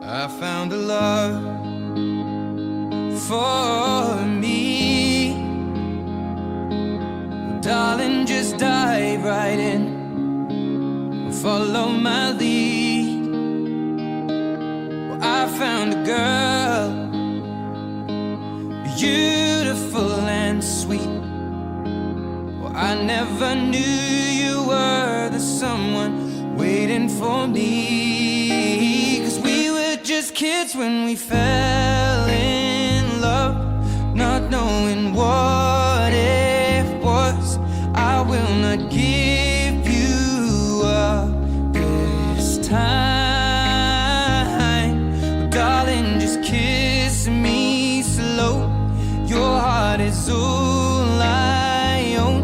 I found a love for me. Darling, just dive right in, follow my lead. Well, I found a girl, beautiful and sweet. Well, I never knew you were the someone waiting for me. 'Cause we were just kids when we fell in love, not knowing what it was. I will not give you up this time. Darling, just kiss me slow. Your heart is all I own,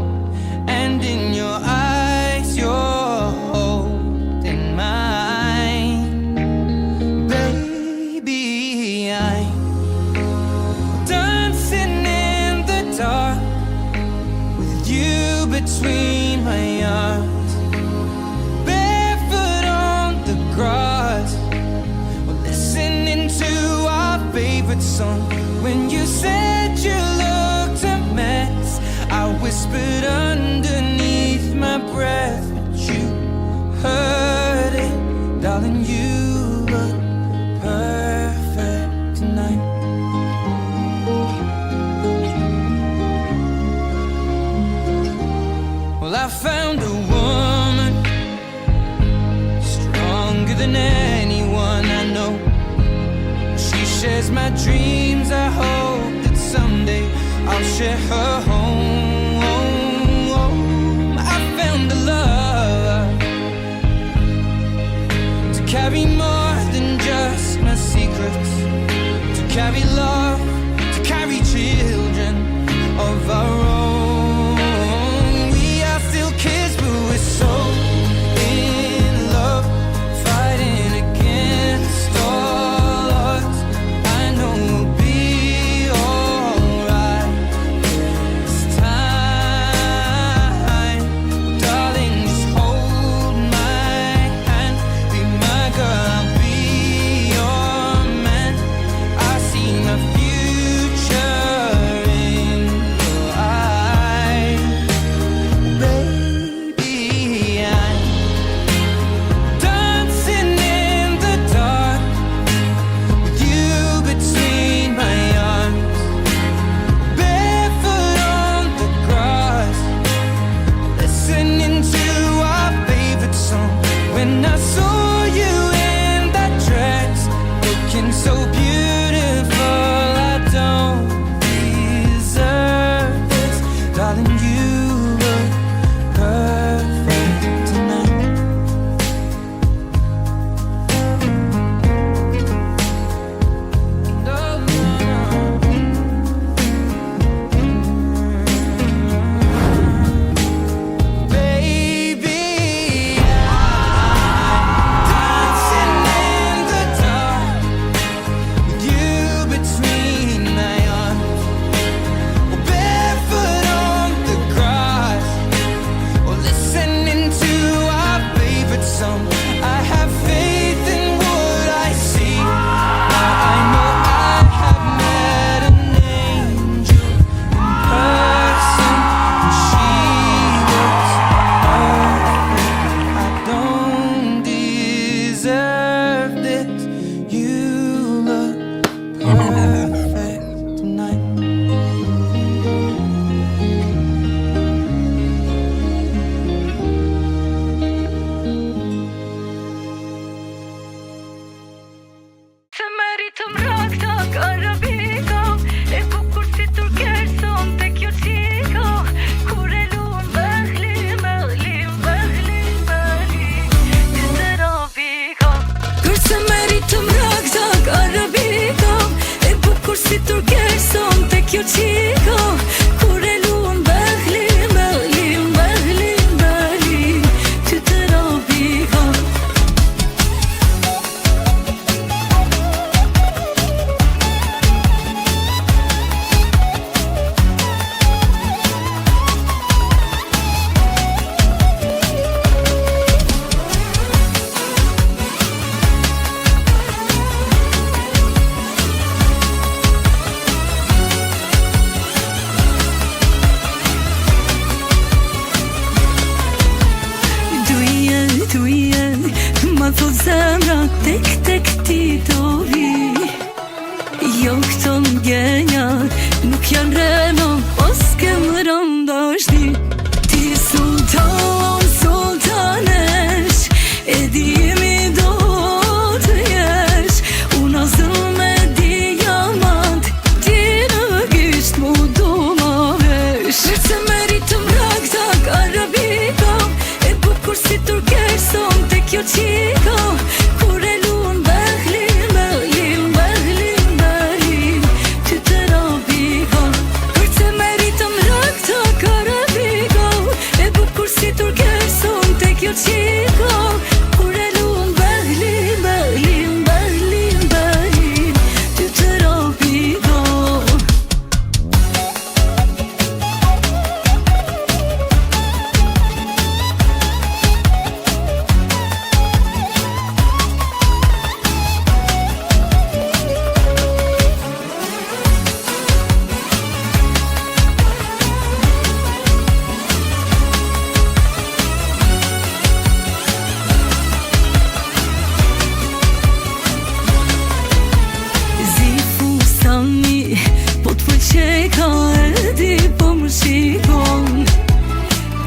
and in your eyes you're holding mine. Baby, I'm dancing in the dark with you between my arms, barefoot on the grass. We're listening to our favorite song. When you said you looked a mess, I whispered underneath my breath, but you heard it. Darling, you look perfect tonight. Well, I found a woman stronger than anyone I know. She shares my dreams. I hope that someday I'll share her home. I found a love to carry more than just my secrets, to carry love, to carry children of our own. We are still kids, but we're so in love, fighting against all odds. I know we'll be alright this time. Darling, just hold my hand, be my girl, I'll be your man. I see my future in your eyes. Baby, I'm dancing in the dark with you between my arms, barefoot on the grass, listening to our favorite song. When I saw you in that dress, looking so beautiful, I don't deserve this. Darling, you look perfect tonight. No, no, no. Baby, dancing in the dark with you between my arms, or barefoot on the grass, or listening to our favorite song. I have faith in what I see. Now I know I have met an angel in person, and she looks perfect. I don't deserve this. You look perfect tonight. Se meritëm raktak arabiko, e bukur si turkeson tek jo qiko. Kur e luan behli, behli, behli, behli, ti të rabiko. Kur se meritëm raktak arabiko, e bukur si turkeson tek jo qiko. Kur e luan behli, behli, behli, behli, ti të rabiko. Ma thot zemra tek ti do vi. Jo këto mgenjat nuk janë rena, os ke më rëndashti. Ti sultan, sultanesh, e di mi do të jesh. Una zëll me diamant, ti në gisht mu do ma vesh. Se meritëm raktak arabika, e bukur si turkeson te kjo qika. Kur e luan behlin, behlin, behlin, behlin, ty të rabika. Se meritëm raktak arabika, e bukur si turkeson te kjo qika. Kur e luan behlin, behlin, behlin, behlin, ty të rabika. Qeka e di po më shikon,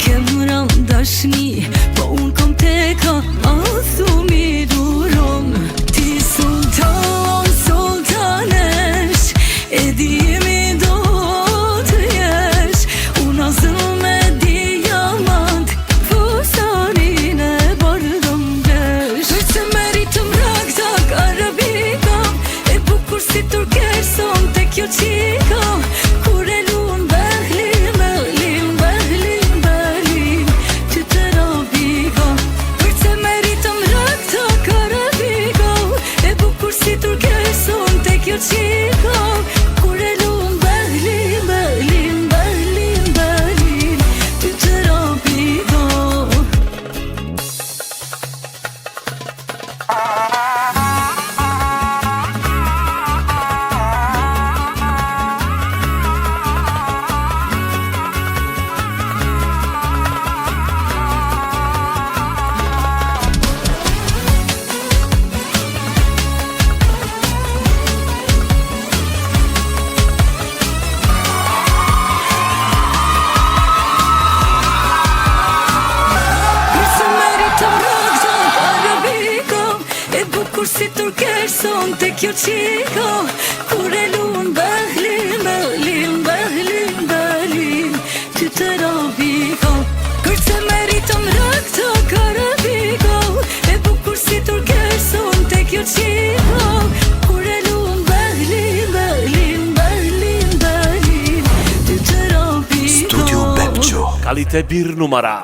ke më randashni, po unë kom teka, a thumi duron. Ti sultan, sultanesh, e di mi do të jesh. Una zëll me diamant, fusarin e bardëm desh. Se meritëm raktak arabika, e bukur si turkeson te kjo qika. Kur e luan behlin, behlin, behlin, behlin, ty të rabika. Se meritëm raktak arabika, e bukur si turkeson te kjo qika. Kur e luan behlin, behlin, behlin, behlin, ty të rabika. Kur si turkeson te kjo qika. Kur e luan behlin, behlin, behlin, behlin, ty të rabika. Kërse meritëm raktak arabika, e bukur si turkeson te kjo qika. Kur e luan behlin, behlin, behlin, behlin, ty të rabika. Studio Bepço. Kalite bir numara.